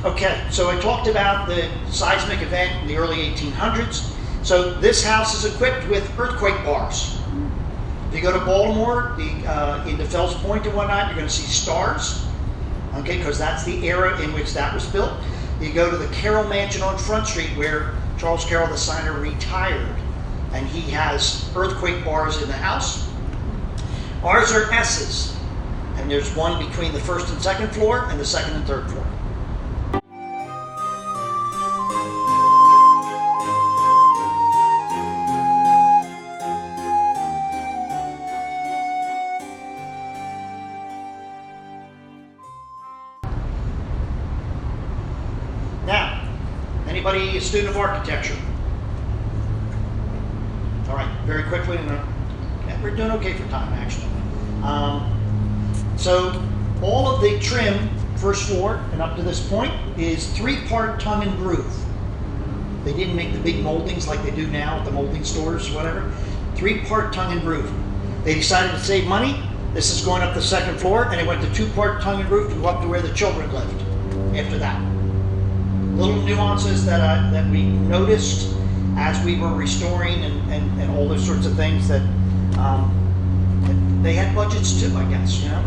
Okay, so I talked about the seismic event in the early 1800s. So this house is equipped with earthquake bars. If you go to Baltimore, in the Fells Point and whatnot, you're going to see stars, okay, because that's the era in which that was built. You go to the Carroll Mansion on Front Street, where Charles Carroll, the signer, retired, and he has earthquake bars in the house. Ours are S's, and there's one between the first and second floor and the second and third floor. Now, anybody a student of architecture? All right, very quickly, we're doing okay for time, actually. So all of the trim, first floor and up to this point, is 3-part tongue and groove. They didn't make the big moldings like they do now at the molding stores, whatever. 3-part tongue and groove. They decided to save money. This is going up the second floor, and it went to 2-part tongue and groove to go up to where the children lived after that. Little nuances that we noticed as we were restoring and all those sorts of things that they had budgets too, I guess, you know.